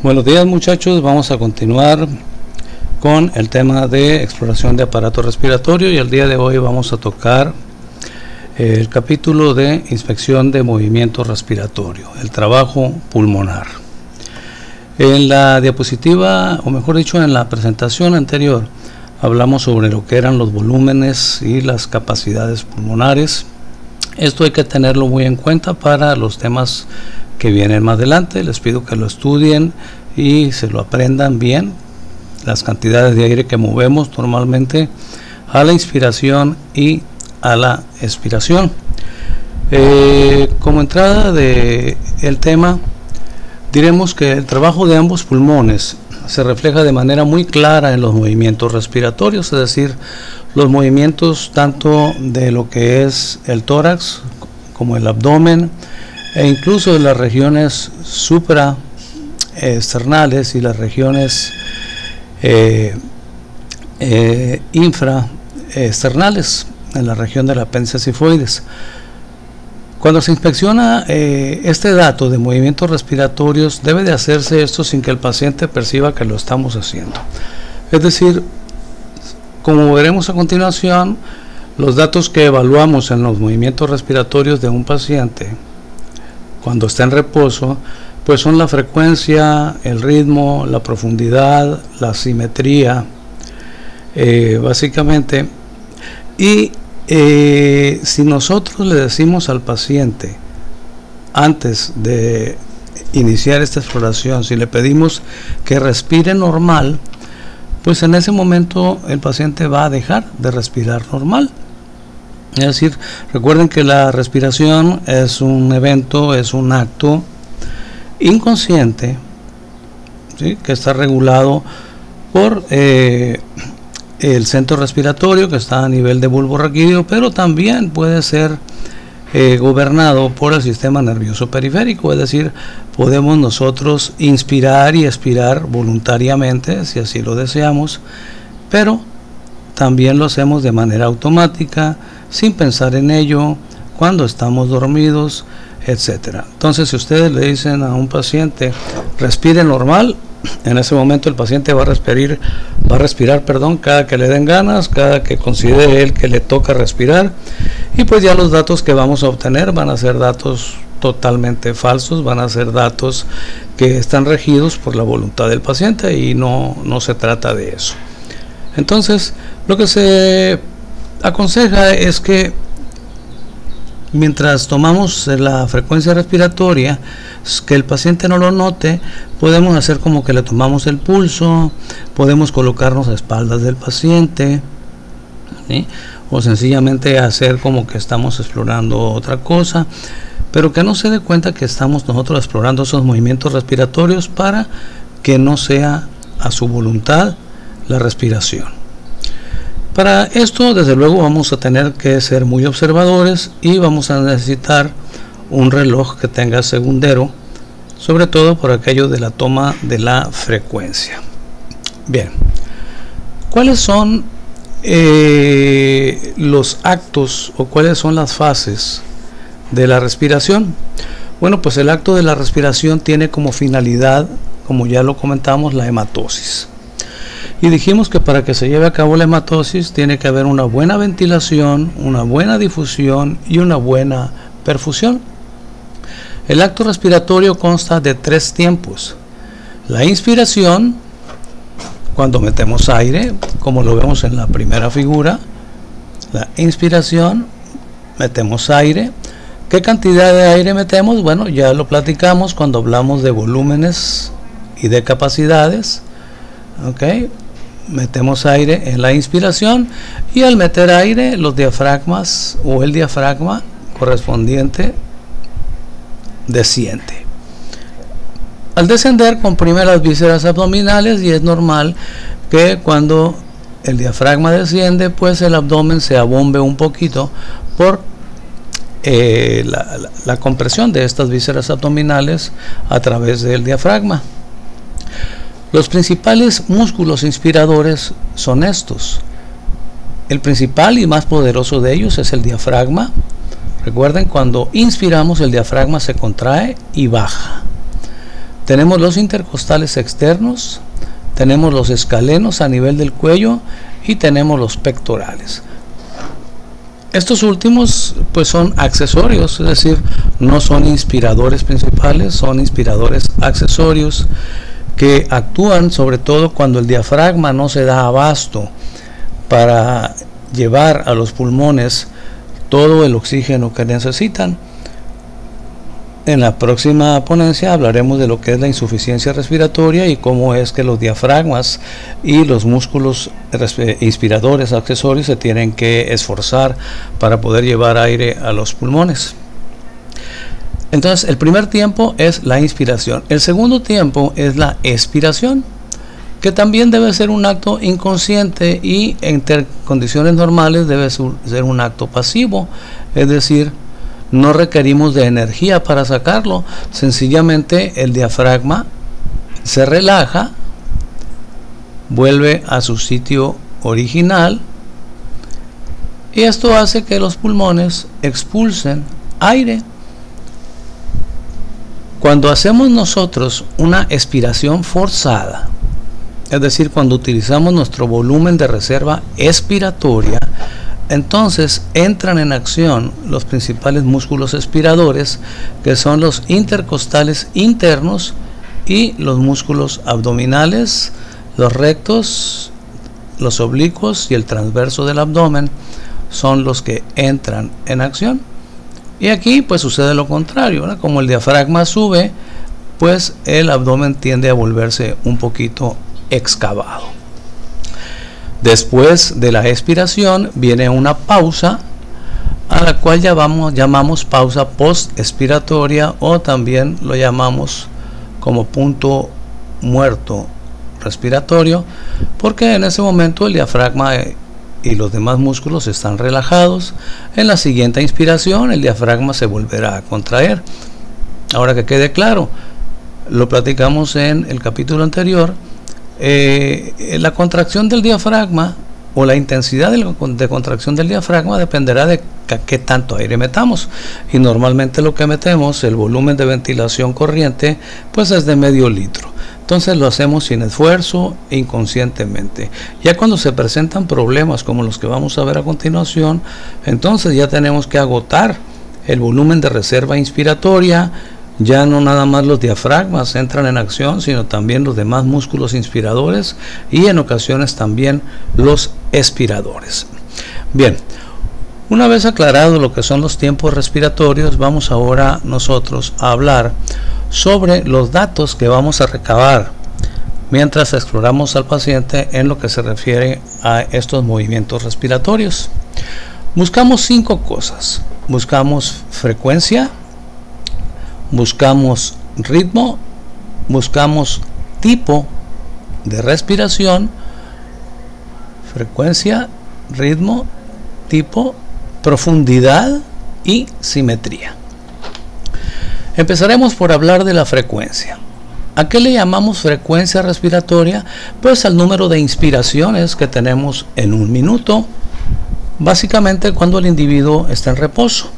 Buenos días, muchachos, vamos a continuar con el tema de exploración de aparato respiratorio y el día de hoy vamos a tocar el capítulo de inspección de movimiento respiratorio, el trabajo pulmonar. En la diapositiva, o mejor dicho en la presentación anterior, hablamos sobre lo que eran los volúmenes y las capacidades pulmonares. Esto hay que tenerlo muy en cuenta para los temas que vienen más adelante. Les pido que lo estudien y se lo aprendan bien, las cantidades de aire que movemos normalmente a la inspiración y a la expiración. Como entrada de el tema, diremos que el trabajo de ambos pulmones se refleja de manera muy clara en los movimientos respiratorios, es decir, los movimientos tanto de lo que es el tórax como el abdomen e incluso de las regiones supraesternales y las regiones infraesternales en la región del apéndice sifoides. Cuando se inspecciona este dato de movimientos respiratorios, debe de hacerse esto sin que el paciente perciba que lo estamos haciendo. Es decir, como veremos a continuación, los datos que evaluamos en los movimientos respiratorios de un paciente cuando está en reposo, pues son la frecuencia, el ritmo, la profundidad, la simetría, básicamente. Y si nosotros le decimos al paciente, antes de iniciar esta exploración, si le pedimos que respire normal, pues en ese momento el paciente va a dejar de respirar normal. Es decir, recuerden que la respiración es un evento, es un acto inconsciente, ¿sí?, que está regulado por el centro respiratorio, que está a nivel de bulbo raquídeo, pero también puede ser gobernado por el sistema nervioso periférico, es decir, podemos nosotros inspirar y expirar voluntariamente, si así lo deseamos, pero también lo hacemos de manera automática, sin pensar en ello, cuando estamos dormidos, etcétera. Entonces, si ustedes le dicen a un paciente respire normal, en ese momento el paciente va a respirar, cada que le den ganas, cada que considere él que le toca respirar, y pues ya los datos que vamos a obtener van a ser datos totalmente falsos, van a ser datos que están regidos por la voluntad del paciente y no se trata de eso. Entonces, lo que se aconseja es que mientras tomamos la frecuencia respiratoria, que el paciente no lo note, podemos hacer como que le tomamos el pulso, podemos colocarnos a espaldas del paciente, ¿sí?, o sencillamente hacer como que estamos explorando otra cosa, pero que no se dé cuenta que estamos nosotros explorando esos movimientos respiratorios para que no sea a su voluntad la respiración. Para esto, desde luego, vamos a tener que ser muy observadores y vamos a necesitar un reloj que tenga segundero, sobre todo por aquello de la toma de la frecuencia. Bien, ¿cuáles son los actos o cuáles son las fases de la respiración? Bueno, pues el acto de la respiración tiene como finalidad, como ya lo comentamos, la hematosis. Y dijimos que para que se lleve a cabo la hematosis tiene que haber una buena ventilación, una buena difusión y una buena perfusión. El acto respiratorio consta de 3 tiempos. La inspiración, cuando metemos aire, como lo vemos en la primera figura. La inspiración, metemos aire. ¿Qué cantidad de aire metemos? Bueno, ya lo platicamos cuando hablamos de volúmenes y de capacidades. ¿Ok? Metemos aire en la inspiración y al meter aire los diafragmas o el diafragma correspondiente desciende. Al descender comprime las vísceras abdominales y es normal que cuando el diafragma desciende pues el abdomen se abombe un poquito por la compresión de estas vísceras abdominales a través del diafragma. Los principales músculos inspiradores son estos. El principal y más poderoso de ellos es el diafragma. Recuerden, cuando inspiramos el diafragma se contrae y baja. Tenemos los intercostales externos, tenemos los escalenos a nivel del cuello y tenemos los pectorales. Estos últimos pues son accesorios, es decir, no son inspiradores principales, son inspiradores accesorios que actúan sobre todo cuando el diafragma no se da abasto para llevar a los pulmones todo el oxígeno que necesitan. En la próxima ponencia hablaremos de lo que es la insuficiencia respiratoria y cómo es que los diafragmas y los músculos inspiradores accesorios se tienen que esforzar para poder llevar aire a los pulmones. Entonces, el primer tiempo es la inspiración. El segundo tiempo es la expiración, que también debe ser un acto inconsciente y en condiciones normales debe ser un acto pasivo, es decir, no requerimos de energía para sacarlo, sencillamente el diafragma se relaja, vuelve a su sitio original y esto hace que los pulmones expulsen aire. Cuando hacemos nosotros una expiración forzada, es decir, cuando utilizamos nuestro volumen de reserva expiratoria, entonces entran en acción los principales músculos expiradores, que son los intercostales internos y los músculos abdominales, los rectos, los oblicuos y el transverso del abdomen son los que entran en acción. Y aquí pues sucede lo contrario, ¿verdad? Como el diafragma sube, pues el abdomen tiende a volverse un poquito excavado. Después de la expiración viene una pausa, a la cual llamamos pausa post-expiratoria, o también lo llamamos como punto muerto respiratorio, porque en ese momento el diafragma y los demás músculos están relajados. En la siguiente inspiración el diafragma se volverá a contraer. Ahora, que quede claro, lo platicamos en el capítulo anterior, la contracción del diafragma o la intensidad de contracción del diafragma dependerá de qué tanto aire metamos, y normalmente lo que metemos, el volumen de ventilación corriente, pues es de medio litro. Entonces lo hacemos sin esfuerzo, inconscientemente. Ya cuando se presentan problemas como los que vamos a ver a continuación, entonces ya tenemos que agotar el volumen de reserva inspiratoria. Ya no nada más los diafragmas entran en acción, sino también los demás músculos inspiradores y en ocasiones también los expiradores. Bien, una vez aclarado lo que son los tiempos respiratorios, vamos ahora nosotros a hablar sobre los datos que vamos a recabar mientras exploramos al paciente en lo que se refiere a estos movimientos respiratorios. Buscamos 5 cosas. Buscamos frecuencia, buscamos ritmo, buscamos tipo de respiración, frecuencia, ritmo, tipo, profundidad y simetría. Empezaremos por hablar de la frecuencia. ¿A qué le llamamos frecuencia respiratoria? Pues al número de inspiraciones que tenemos en un minuto, básicamente cuando el individuo está en reposo.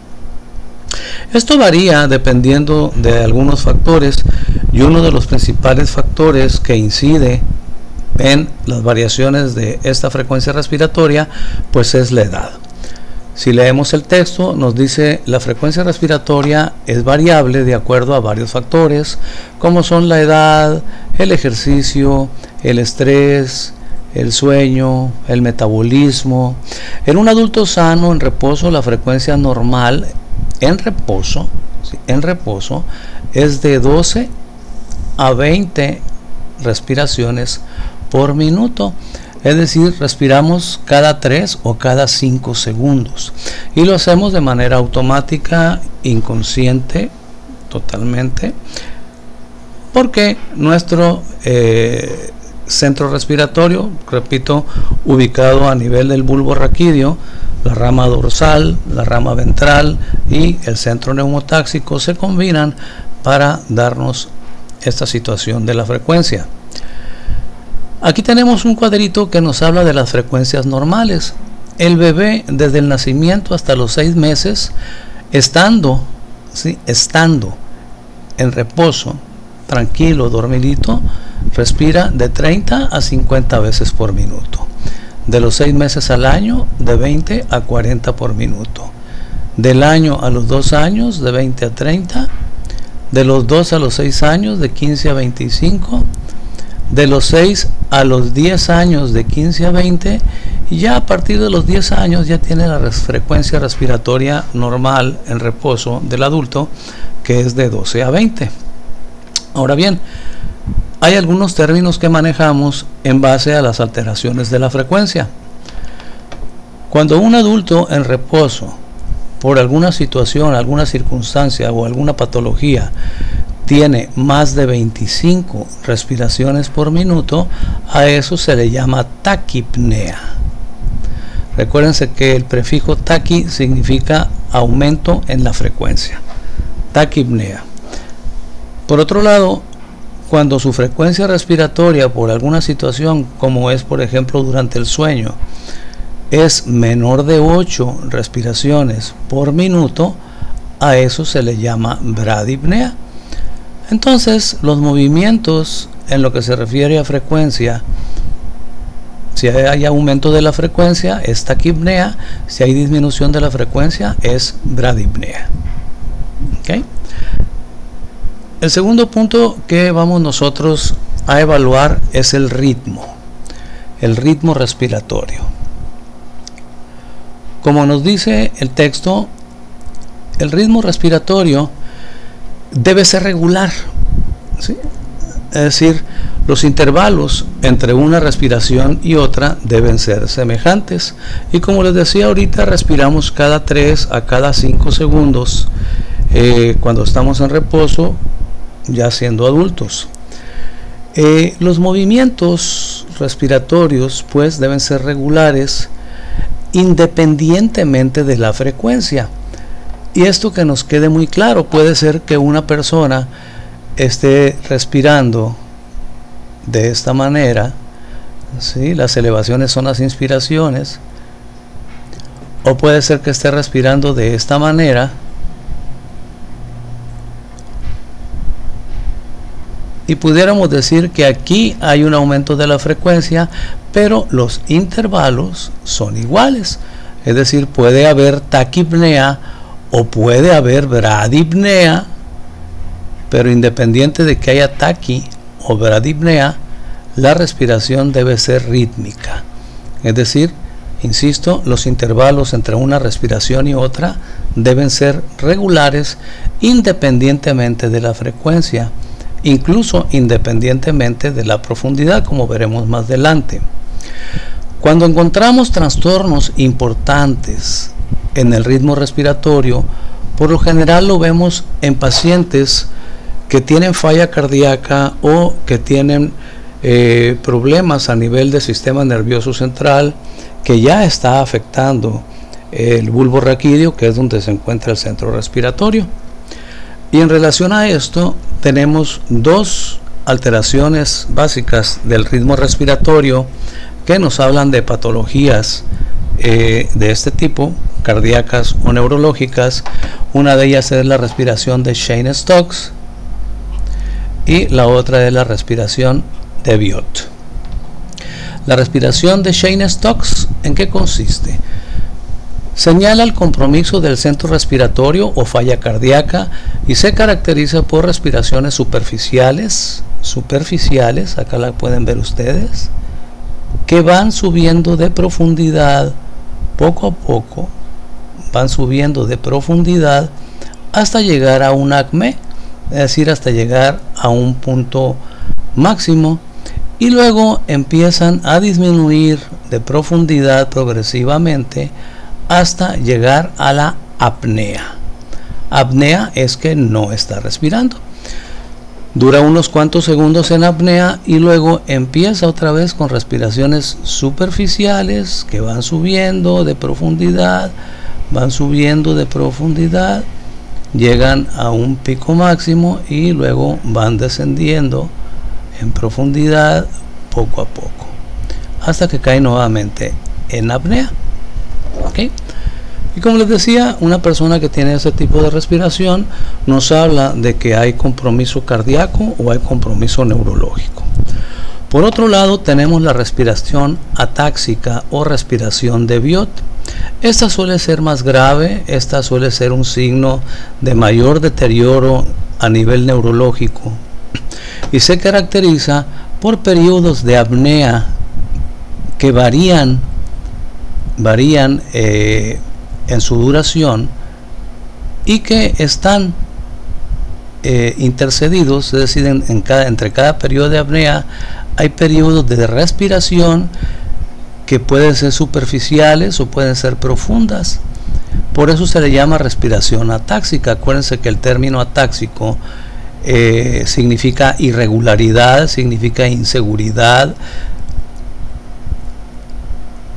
Esto varía dependiendo de algunos factores, y uno de los principales factores que incide en las variaciones de esta frecuencia respiratoria pues es la edad. Si leemos el texto, nos dice la frecuencia respiratoria es variable de acuerdo a varios factores, como son la edad, el ejercicio, el estrés, el sueño, el metabolismo. En un adulto sano en reposo, la frecuencia normal en reposo es de 12 a 20 respiraciones por minuto. Es decir, respiramos cada 3 o cada 5 segundos. Y lo hacemos de manera automática, inconsciente, totalmente. Porque nuestro centro respiratorio, repito, ubicado a nivel del bulbo raquídeo, la rama dorsal, la rama ventral y el centro neumotáxico se combinan para darnos esta situación de la frecuencia. Aquí tenemos un cuadrito que nos habla de las frecuencias normales. El bebé desde el nacimiento hasta los 6 meses, estando en reposo, tranquilo, dormidito, respira de 30 a 50 veces por minuto. De los 6 meses al año, de 20 a 40 por minuto. Del año a los 2 años, de 20 a 30. De los 2 a los 6 años, de 15 a 25. De los 6 a los 10 años, de 15 a 20. Y ya a partir de los 10 años ya tiene la frecuencia respiratoria normal en reposo del adulto, que es de 12 a 20. Ahora bien, hay algunos términos que manejamos en base a las alteraciones de la frecuencia. Cuando un adulto en reposo, por alguna situación, alguna circunstancia o alguna patología, tiene más de 25 respiraciones por minuto, a eso se le llama taquipnea. Recuérdense que el prefijo taqui significa aumento en la frecuencia. Taquipnea. Por otro lado, cuando su frecuencia respiratoria por alguna situación, como es por ejemplo durante el sueño, es menor de 8 respiraciones por minuto, a eso se le llama bradipnea. Entonces, los movimientos en lo que se refiere a frecuencia, si hay aumento de la frecuencia es taquipnea, si hay disminución de la frecuencia es bradipnea. ¿Okay? El segundo punto que vamos nosotros a evaluar es el ritmo respiratorio. Como nos dice el texto, el ritmo respiratorio debe ser regular, ¿sí? Es decir, los intervalos entre una respiración y otra deben ser semejantes. Y como les decía ahorita, respiramos cada 3 a cada 5 segundos cuando estamos en reposo, ya siendo adultos. Los movimientos respiratorios pues deben ser regulares independientemente de la frecuencia. Y esto que nos quede muy claro, puede ser que una persona esté respirando de esta manera, ¿sí? Las elevaciones son las inspiraciones, o puede ser que esté respirando de esta manera y pudiéramos decir que aquí hay un aumento de la frecuencia, pero los intervalos son iguales. Es decir, puede haber taquipnea o puede haber bradipnea, pero independiente de que haya taqui o bradipnea, la respiración debe ser rítmica. Es decir, insisto, los intervalos entre una respiración y otra deben ser regulares independientemente de la frecuencia, incluso independientemente de la profundidad, como veremos más adelante. Cuando encontramos trastornos importantes en el ritmo respiratorio, por lo general lo vemos en pacientes que tienen falla cardíaca o que tienen problemas a nivel del sistema nervioso central, que ya está afectando el bulbo raquídeo, que es donde se encuentra el centro respiratorio. Y en relación a esto tenemos dos alteraciones básicas del ritmo respiratorio que nos hablan de patologías de este tipo, cardíacas o neurológicas. Una de ellas es la respiración de Cheyne-Stokes y la otra es la respiración de Biot. La respiración de Cheyne-Stokes, ¿en qué consiste? Señala el compromiso del centro respiratorio o falla cardíaca y se caracteriza por respiraciones superficiales, acá la pueden ver ustedes, que van subiendo de profundidad poco a poco, van subiendo de profundidad hasta llegar a un acme, es decir, hasta llegar a un punto máximo, y luego empiezan a disminuir de profundidad progresivamente hasta llegar a la apnea. Apnea es que no está respirando. Dura unos cuantos segundos en apnea y luego empieza otra vez con respiraciones superficiales que van subiendo de profundidad, llegan a un pico máximo y luego van descendiendo en profundidad poco a poco hasta que caen nuevamente en apnea. ¿Okay? Y como les decía, una persona que tiene ese tipo de respiración nos habla de que hay compromiso cardíaco o hay compromiso neurológico. Por otro lado, tenemos la respiración atáxica o respiración de Biot. Esta suele ser más grave, esta suele ser un signo de mayor deterioro a nivel neurológico y se caracteriza por periodos de apnea que varían en su duración y que están intercedidos, es decir, entre cada periodo de apnea hay periodos de respiración que pueden ser superficiales o pueden ser profundas. Por eso se le llama respiración atáxica. Acuérdense que el término atáxico significa irregularidad, significa inseguridad.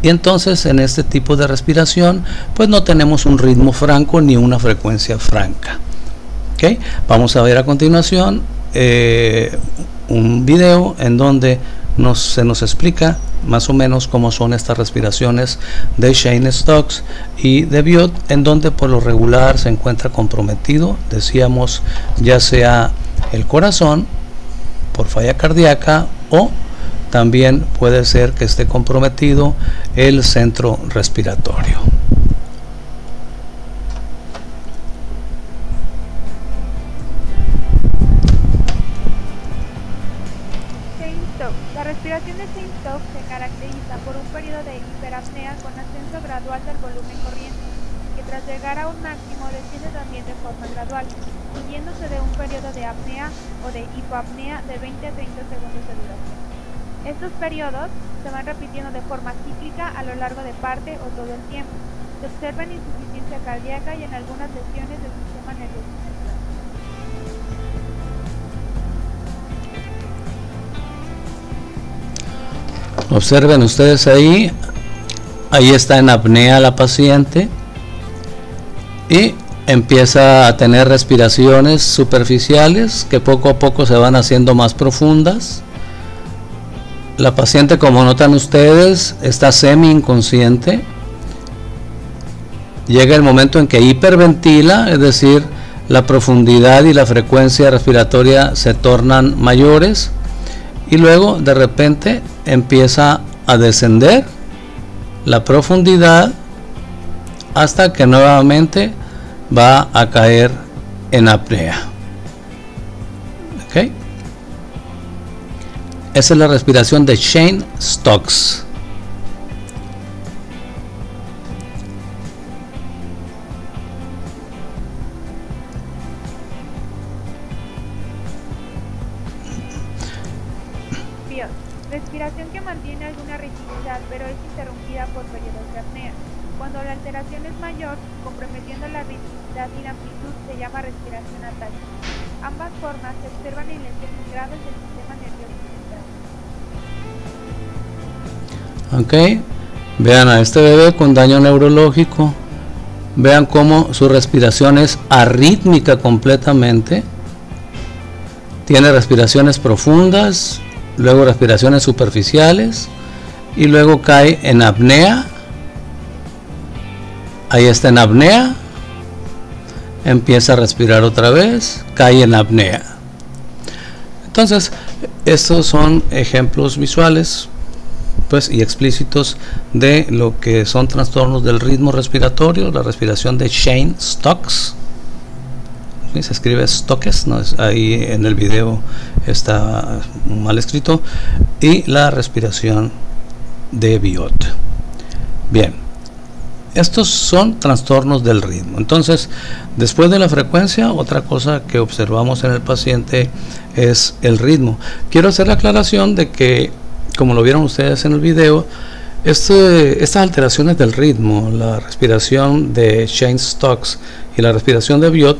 Y entonces en este tipo de respiración pues no tenemos un ritmo franco ni una frecuencia franca. ¿Okay? Vamos a ver a continuación un video en donde se nos explica más o menos cómo son estas respiraciones de Cheyne-Stokes y de Biot, en donde por lo regular se encuentra comprometido, decíamos, ya sea el corazón por falla cardíaca o también puede ser que esté comprometido el centro respiratorio. La respiración de Cheyne-Stokes se caracteriza por un periodo de hiperapnea con ascenso gradual del volumen corriente, que tras llegar a un máximo desciende también de forma gradual, siguiéndose de un periodo de apnea o de hipoapnea de 20 a 30 segundos de duración. Estos periodos se van repitiendo de forma cíclica a lo largo de parte o todo el tiempo. Se observa en insuficiencia cardíaca y en algunas lesiones del sistema nervioso central. Observen ustedes ahí está en apnea la paciente y empieza a tener respiraciones superficiales que poco a poco se van haciendo más profundas. La paciente, como notan ustedes, está semi inconsciente. Llega el momento en que hiperventila, es decir, la profundidad y la frecuencia respiratoria se tornan mayores. Y luego de repente empieza a descender la profundidad hasta que nuevamente va a caer en apnea. ¿Okay? Esa es la respiración de Cheyne-Stokes. Respiración que mantiene alguna ritmicidad, pero es interrumpida por periodos de apnea. Cuando la alteración es mayor, comprometiendo la ritmicidad y la amplitud, se llama respiración atáxica. Ambas formas se observan en lesiones graves del sistema nervioso central. Ok, vean a este bebé con daño neurológico. Vean cómo su respiración es arrítmica completamente. Tiene respiraciones profundas, luego respiraciones superficiales y luego cae en apnea. Ahí está en apnea, empieza a respirar otra vez, cae en apnea. Entonces estos son ejemplos visuales pues y explícitos de lo que son trastornos del ritmo respiratorio. La respiración de Cheyne-Stokes, se escribe Stokes, ¿no? Ahí en el video está mal escrito, y la respiración de Biot. Bien, estos son trastornos del ritmo. Entonces, después de la frecuencia, otra cosa que observamos en el paciente es el ritmo. Quiero hacer la aclaración de que, como lo vieron ustedes en el video, estas alteraciones del ritmo, la respiración de Cheyne-Stokes y la respiración de Biot,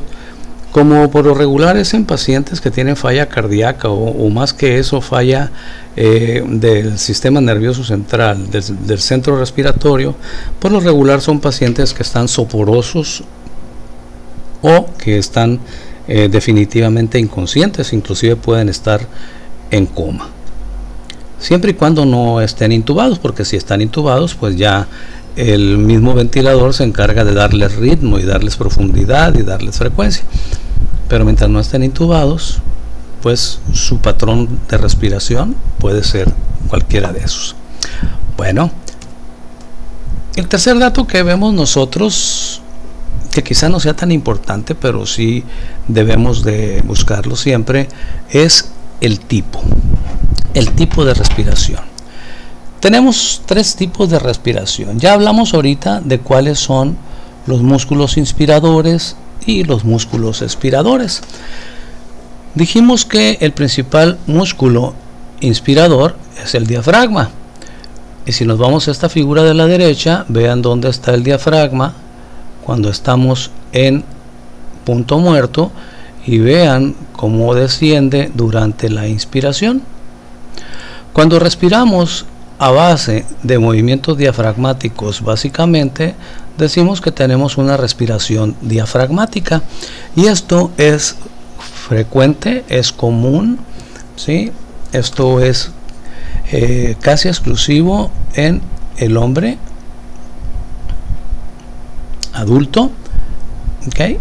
como por lo regular es en pacientes que tienen falla cardíaca o más que eso, falla del sistema nervioso central, del centro respiratorio, por lo regular son pacientes que están soporosos o que están definitivamente inconscientes, inclusive pueden estar en coma. Siempre y cuando no estén intubados, porque si están intubados pues ya el mismo ventilador se encarga de darles ritmo y darles profundidad y darles frecuencia. Pero mientras no estén intubados, pues su patrón de respiración puede ser cualquiera de esos. Bueno, el tercer dato que vemos nosotros, que quizá no sea tan importante, pero sí debemos de buscarlo siempre, es el tipo de respiración. Tenemos tres tipos de respiración. Ya hablamos ahorita de cuáles son los músculos inspiradores y los músculos expiradores. Dijimos que el principal músculo inspirador es el diafragma. Y si nos vamos a esta figura de la derecha, vean dónde está el diafragma cuando estamos en punto muerto y vean cómo desciende durante la inspiración. Cuando respiramos a base de movimientos diafragmáticos, básicamente decimos que tenemos una respiración diafragmática, y esto es frecuente, es común, ¿sí? Esto es casi exclusivo en el hombre adulto, ¿okay?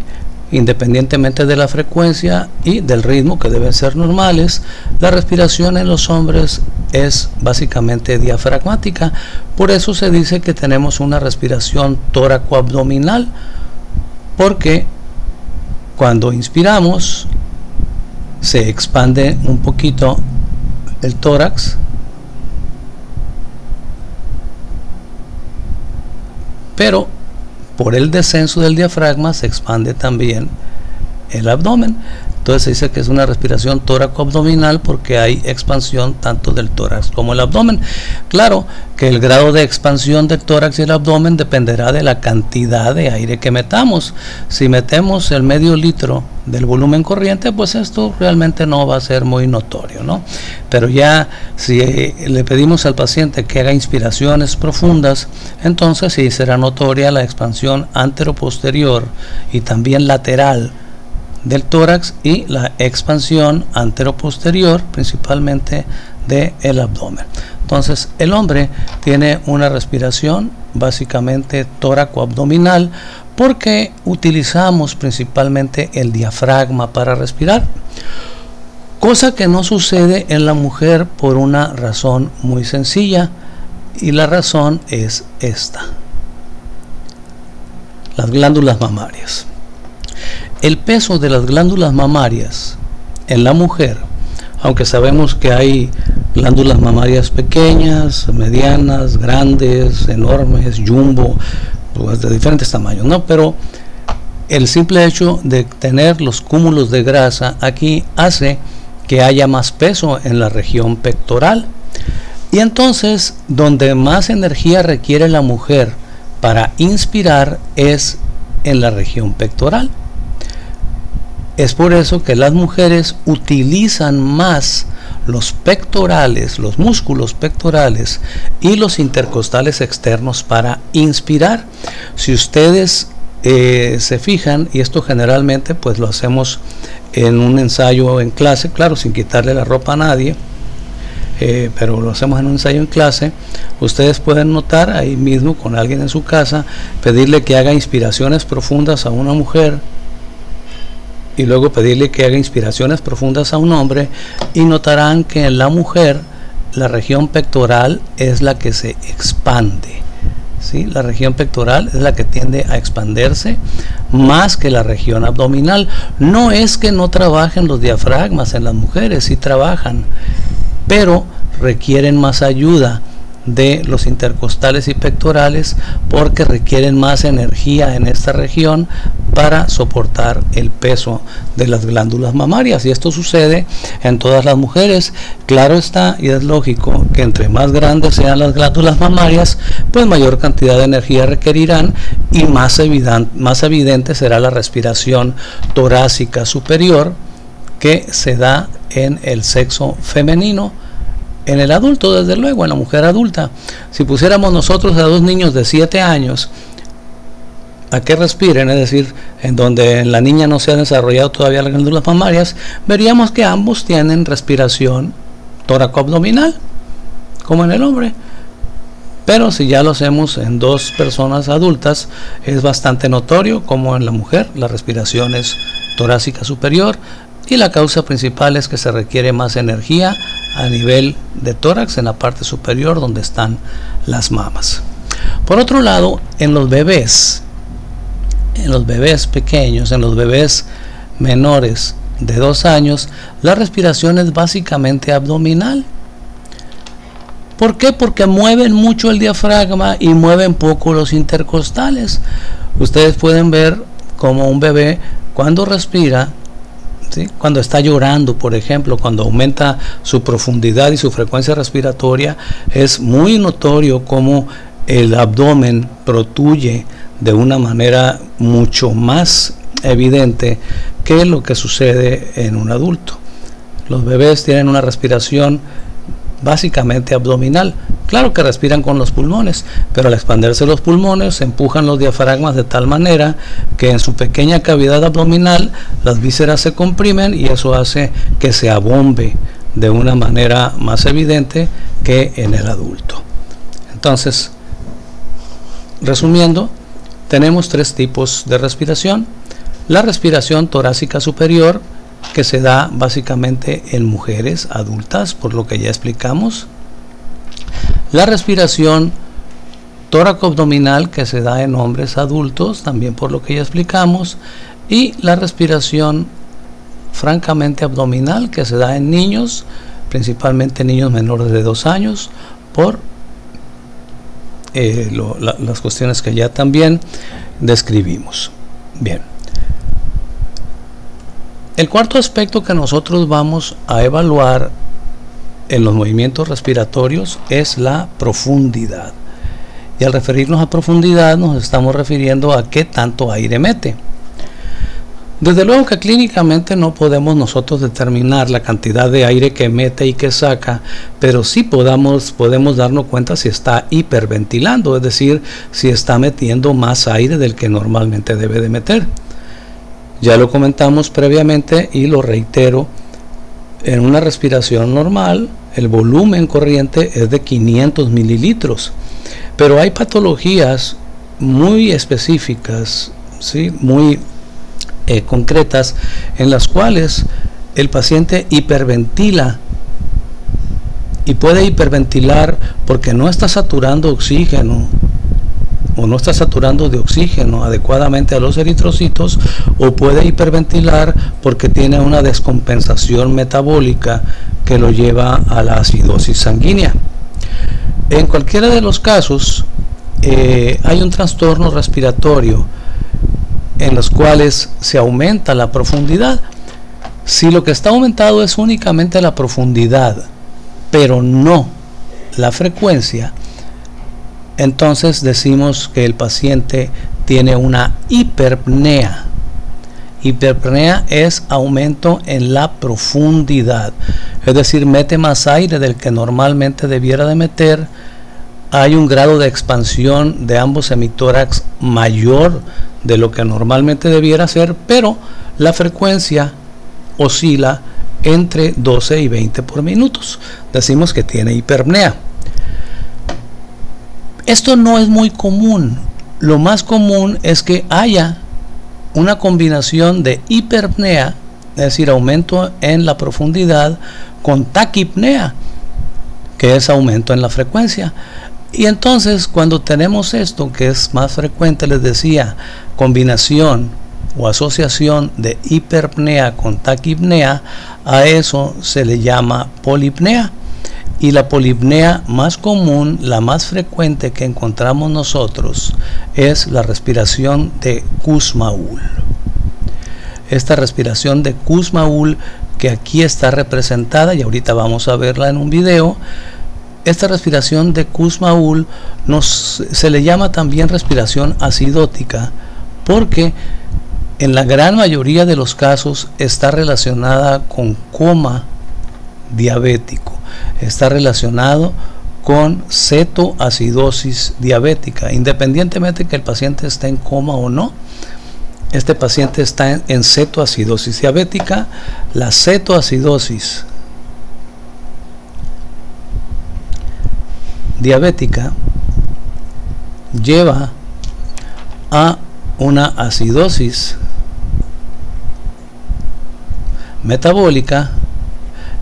Independientemente de la frecuencia y del ritmo, que deben ser normales, la respiración en los hombres es básicamente diafragmática. Por eso se dice que tenemos una respiración tóraco-abdominal, porque cuando inspiramos se expande un poquito el tórax, pero por el descenso del diafragma se expande también el abdomen. Entonces se dice que es una respiración tóraco-abdominal porque hay expansión tanto del tórax como el abdomen. Claro que el grado de expansión del tórax y el abdomen dependerá de la cantidad de aire que metamos. Si metemos el medio litro del volumen corriente, pues esto realmente no va a ser muy notorio, ¿no? Pero ya si le pedimos al paciente que haga inspiraciones profundas, entonces sí será notoria la expansión anteroposterior y también lateral del tórax y la expansión anteroposterior principalmente del abdomen. Entonces el hombre tiene una respiración básicamente tóraco-abdominal porque utilizamos principalmente el diafragma para respirar, cosa que no sucede en la mujer por una razón muy sencilla, y la razón es esta: las glándulas mamarias. El peso de las glándulas mamarias en la mujer, aunque sabemos que hay glándulas mamarias pequeñas, medianas, grandes, enormes, jumbo, pues de diferentes tamaños, ¿no? Pero el simple hecho de tener los cúmulos de grasa aquí hace que haya más peso en la región pectoral. Y entonces, donde más energía requiere la mujer para inspirar es en la región pectoral. Es por eso que las mujeres utilizan más los pectorales, los músculos pectorales y los intercostales externos para inspirar. Si ustedes se fijan, y esto generalmente pues lo hacemos en un ensayo en clase, claro, sin quitarle la ropa a nadie, pero lo hacemos en un ensayo en clase, ustedes pueden notar ahí mismo con alguien en su casa, pedirle que haga inspiraciones profundas a una mujer y luego pedirle que haga inspiraciones profundas a un hombre, y notarán que en la mujer la región pectoral es la que se expande, ¿sí? La región pectoral es la que tiende a expandirse más que la región abdominal. No es que no trabajen los diafragmas en las mujeres, sí trabajan, pero requieren más ayuda de los intercostales y pectorales porque requieren más energía en esta región para soportar el peso de las glándulas mamarias, y esto sucede en todas las mujeres. Claro está, y es lógico que entre más grandes sean las glándulas mamarias, pues mayor cantidad de energía requerirán y más evidente será la respiración torácica superior que se da en el sexo femenino. En el adulto, desde luego, en la mujer adulta. Si pusiéramos nosotros a dos niños de 7 años a que respiren, es decir, en donde la niña no se ha desarrollado todavía las glándulas mamarias, veríamos que ambos tienen respiración tóraco-abdominal, como en el hombre. Pero si ya lo hacemos en 2 personas adultas, es bastante notorio como en la mujer la respiración es torácica superior, y la causa principal es que se requiere más energía a nivel de tórax, en la parte superior donde están las mamas. Por otro lado, en los bebés pequeños, en los bebés menores de 2 años, la respiración es básicamente abdominal. ¿Por qué? Porque mueven mucho el diafragma y mueven poco los intercostales. Ustedes pueden ver como un bebé cuando respira, ¿sí?, cuando está llorando, por ejemplo, cuando aumenta su profundidad y su frecuencia respiratoria, es muy notorio cómo el abdomen protruye de una manera mucho más evidente que lo que sucede en un adulto. Los bebés tienen una respiración básicamente abdominal. Claro que respiran con los pulmones, pero al expandirse los pulmones se empujan los diafragmas de tal manera que en su pequeña cavidad abdominal las vísceras se comprimen, y eso hace que se abombe de una manera más evidente que en el adulto. Entonces, resumiendo, tenemos 3 tipos de respiración. La respiración torácica superior, que se da básicamente en mujeres adultas, por lo que ya explicamos. La respiración tóraco-abdominal, que se da en hombres adultos, también por lo que ya explicamos. Y la respiración francamente abdominal, que se da en niños, principalmente niños menores de 2 años, por las cuestiones que ya también describimos. Bien. El cuarto aspecto que nosotros vamos a evaluar en los movimientos respiratorios es la profundidad. Y al referirnos a profundidad nos estamos refiriendo a qué tanto aire mete. Desde luego que clínicamente no podemos nosotros determinar la cantidad de aire que mete y que saca, pero sí podemos darnos cuenta si está hiperventilando, es decir, si está metiendo más aire del que normalmente debe de meter. Ya lo comentamos previamente y lo reitero: en una respiración normal el volumen corriente es de 500 mililitros, pero hay patologías muy específicas, ¿sí?, muy concretas, en las cuales el paciente hiperventila, y puede hiperventilar porque no está saturando oxígeno o no está saturando de oxígeno adecuadamente a los eritrocitos, o puede hiperventilar porque tiene una descompensación metabólica que lo lleva a la acidosis sanguínea. En cualquiera de los casos hay un trastorno respiratorio en los cuales se aumenta la profundidad. Si lo que está aumentado es únicamente la profundidad, pero no la frecuencia, entonces decimos que el paciente tiene una hiperpnea. Hiperpnea es aumento en la profundidad, es decir, mete más aire del que normalmente debiera de meter. Hay un grado de expansión de ambos hemitórax mayor de lo que normalmente debiera ser, pero la frecuencia oscila entre 12 y 20 por minutos. Decimos que tiene hiperpnea. Esto no es muy común. Lo más común es que haya una combinación de hiperpnea, es decir, aumento en la profundidad, con taquipnea, que es aumento en la frecuencia. Y entonces, cuando tenemos esto, que es más frecuente, les decía, combinación o asociación de hiperpnea con taquipnea, a eso se le llama polipnea. Y la polipnea más común, la más frecuente que encontramos nosotros, es la respiración de Kussmaul. Esta respiración de Kussmaul, que aquí está representada y ahorita vamos a verla en un video, esta respiración de Kussmaul se le llama también respiración acidótica, porque en la gran mayoría de los casos está relacionada con coma diabético, está relacionado con cetoacidosis diabética. Independientemente que el paciente esté en coma o no, este paciente está en cetoacidosis diabética. La cetoacidosis diabética lleva a una acidosis metabólica.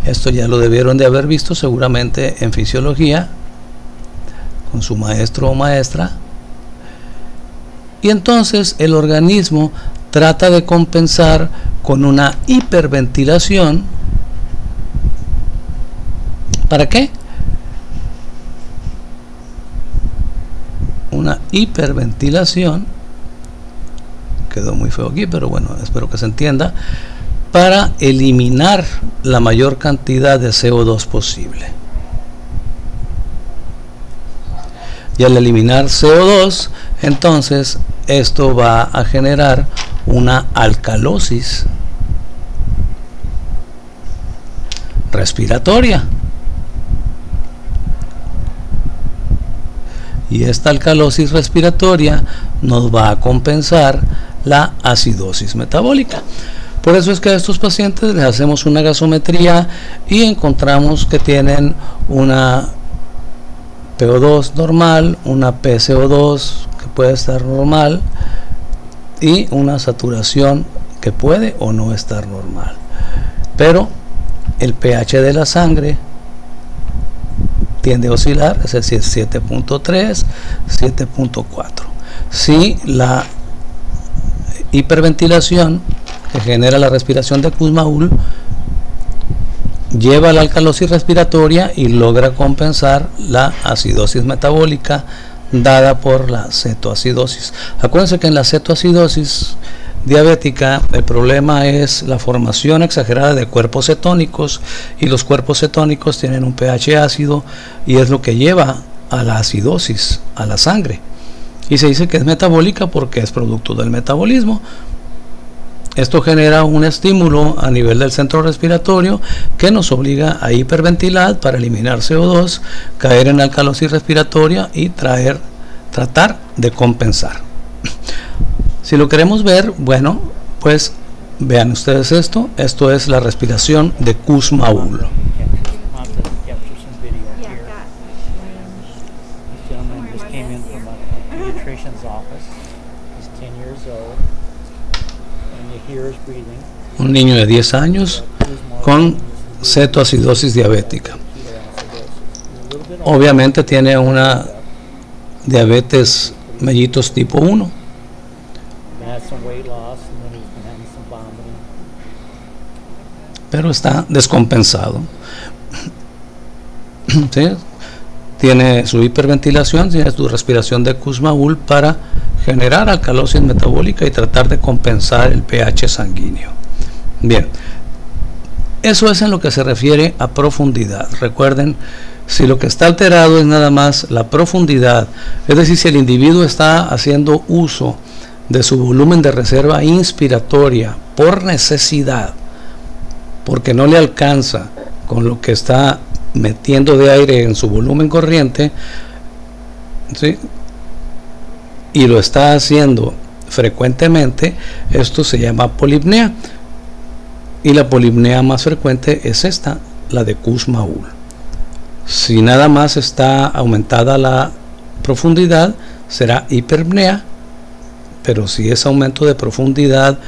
Esto ya lo debieron de haber visto seguramente en fisiología con su maestro o maestra. Y entonces el organismo trata de compensar con una hiperventilación. ¿Para qué? Una hiperventilación, quedó muy feo aquí, pero bueno, espero que se entienda, para eliminar la mayor cantidad de CO2 posible. Y al eliminar CO2, entonces esto va a generar una alcalosis respiratoria. Y esta alcalosis respiratoria nos va a compensar la acidosis metabólica. Por eso es que a estos pacientes les hacemos una gasometría y encontramos que tienen una PO2 normal, una PCO2 que puede estar normal y una saturación que puede o no estar normal. Pero el pH de la sangre tiende a oscilar, es decir, 7.3, 7.4. Si la hiperventilación que genera la respiración de Kussmaul lleva a la alcalosis respiratoria y logra compensar la acidosis metabólica dada por la cetoacidosis. Acuérdense que en la cetoacidosis diabética el problema es la formación exagerada de cuerpos cetónicos, y los cuerpos cetónicos tienen un pH ácido y es lo que lleva a la acidosis a la sangre, y se dice que es metabólica porque es producto del metabolismo. Esto genera un estímulo a nivel del centro respiratorio que nos obliga a hiperventilar para eliminar CO2, caer en alcalosis respiratoria y tratar de compensar. Si lo queremos ver, bueno, pues vean ustedes esto. Esto es la respiración de Kussmaul. Un niño de 10 años con cetoacidosis diabética. Obviamente tiene una diabetes mellitus tipo 1. Pero está descompensado. ¿Sí? Tiene su hiperventilación, tiene su respiración de Kussmaul para generar alcalosis metabólica y tratar de compensar el pH sanguíneo. Bien, eso es en lo que se refiere a profundidad. Recuerden, si lo que está alterado es nada más la profundidad, es decir, si el individuo está haciendo uso de su volumen de reserva inspiratoria por necesidad, porque no le alcanza con lo que está metiendo de aire en su volumen corriente, ¿sí?, y lo está haciendo frecuentemente, esto se llama polipnea, y la polipnea más frecuente es esta, la de Kussmaul. Si nada más está aumentada la profundidad, será hiperpnea, pero si es aumento de profundidad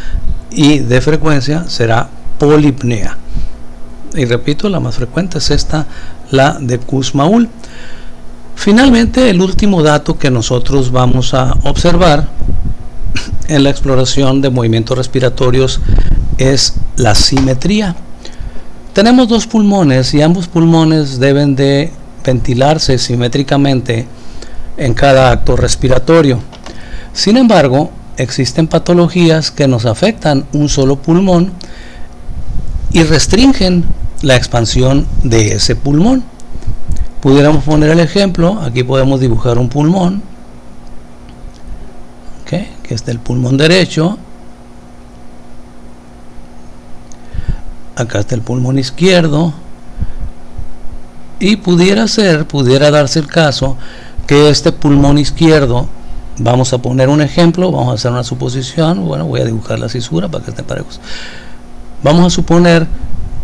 y de frecuencia, será polipnea. Y repito, la más frecuente es esta, la de Kussmaul. Finalmente, el último dato que nosotros vamos a observar en la exploración de movimientos respiratorios es la simetría. Tenemos dos pulmones y ambos pulmones deben de ventilarse simétricamente en cada acto respiratorio. Sin embargo, existen patologías que nos afectan un solo pulmón y restringen la expansión de ese pulmón. Pudiéramos poner el ejemplo, aquí podemos dibujar un pulmón, ¿okay?, que es el pulmón derecho. Acá está el pulmón izquierdo, y pudiera darse el caso que este pulmón izquierdo, vamos a poner un ejemplo, vamos a hacer una suposición, bueno, voy a dibujar la cisura para que estén parejos. Vamos a suponer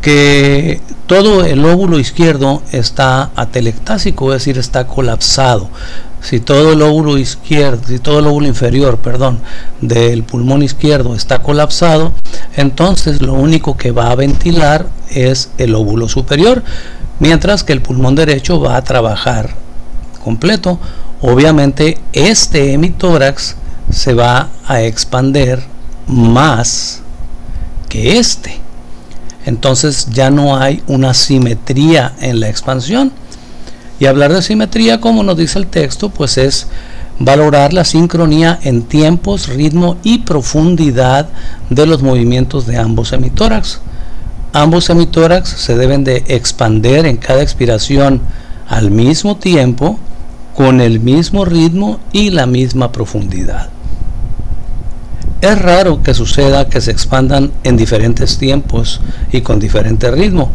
que todo el lóbulo izquierdo está atelectásico, es decir, está colapsado. Si todo el lóbulo izquierdo, si todo el lóbulo inferior, perdón, del pulmón izquierdo está colapsado, entonces lo único que va a ventilar es el lóbulo superior, mientras que el pulmón derecho va a trabajar completo. Obviamente este hemitórax se va a expander más que este, entonces ya no hay una simetría en la expansión. Y hablar de simetría, como nos dice el texto, pues es valorar la sincronía en tiempos, ritmo y profundidad de los movimientos de ambos hemitórax. Ambos hemitórax se deben de expander en cada expiración al mismo tiempo, con el mismo ritmo y la misma profundidad. Es raro que suceda que se expandan en diferentes tiempos y con diferente ritmo,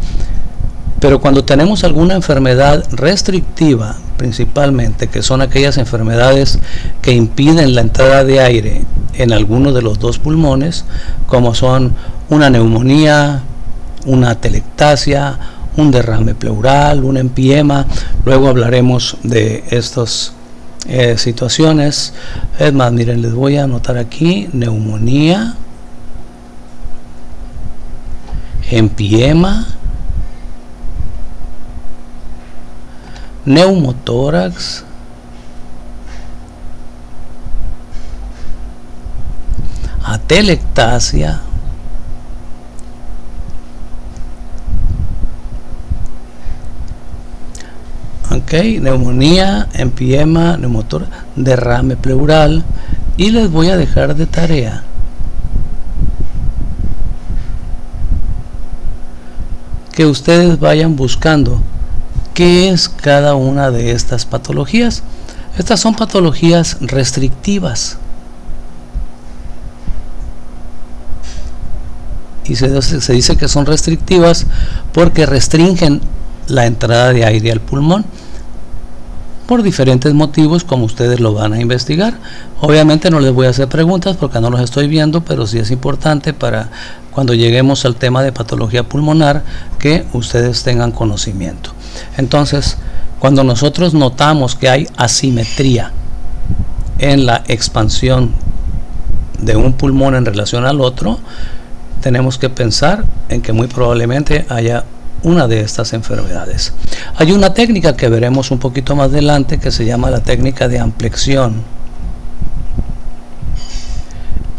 pero cuando tenemos alguna enfermedad restrictiva, principalmente, que son aquellas enfermedades que impiden la entrada de aire en alguno de los dos pulmones, como son una neumonía, una atelectasia, un derrame pleural, un empiema, luego hablaremos de estas situaciones. Es más, miren, les voy a anotar aquí: neumonía, empiema, neumotórax, atelectasia, neumonía, empiema, neumotórax, derrame pleural. Y les voy a dejar de tarea que ustedes vayan buscando ¿qué es cada una de estas patologías? Estas son patologías restrictivas. Y se dice que son restrictivas porque restringen la entrada de aire al pulmón por diferentes motivos, como ustedes lo van a investigar. Obviamente no les voy a hacer preguntas porque no los estoy viendo, pero sí es importante para cuando lleguemos al tema de patología pulmonar que ustedes tengan conocimiento. Entonces, cuando nosotros notamos que hay asimetría en la expansión de un pulmón en relación al otro, tenemos que pensar en que muy probablemente haya una de estas enfermedades. Hay una técnica que veremos un poquito más adelante que se llama la técnica de amplexión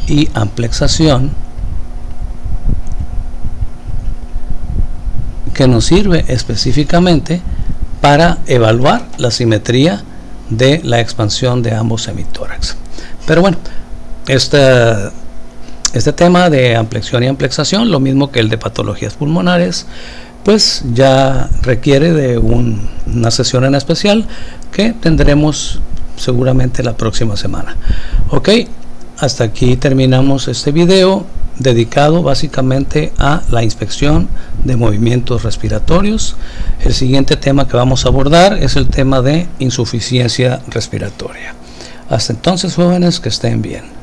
y amplexación, que nos sirve específicamente para evaluar la simetría de la expansión de ambos hemitórax. Pero bueno, este tema de amplexión y amplexación, lo mismo que el de patologías pulmonares, pues ya requiere de una sesión en especial que tendremos seguramente la próxima semana. Ok, hasta aquí terminamos este video dedicado básicamente a la inspección de movimientos respiratorios. El siguiente tema que vamos a abordar es el tema de insuficiencia respiratoria. Hasta entonces, jóvenes, que estén bien.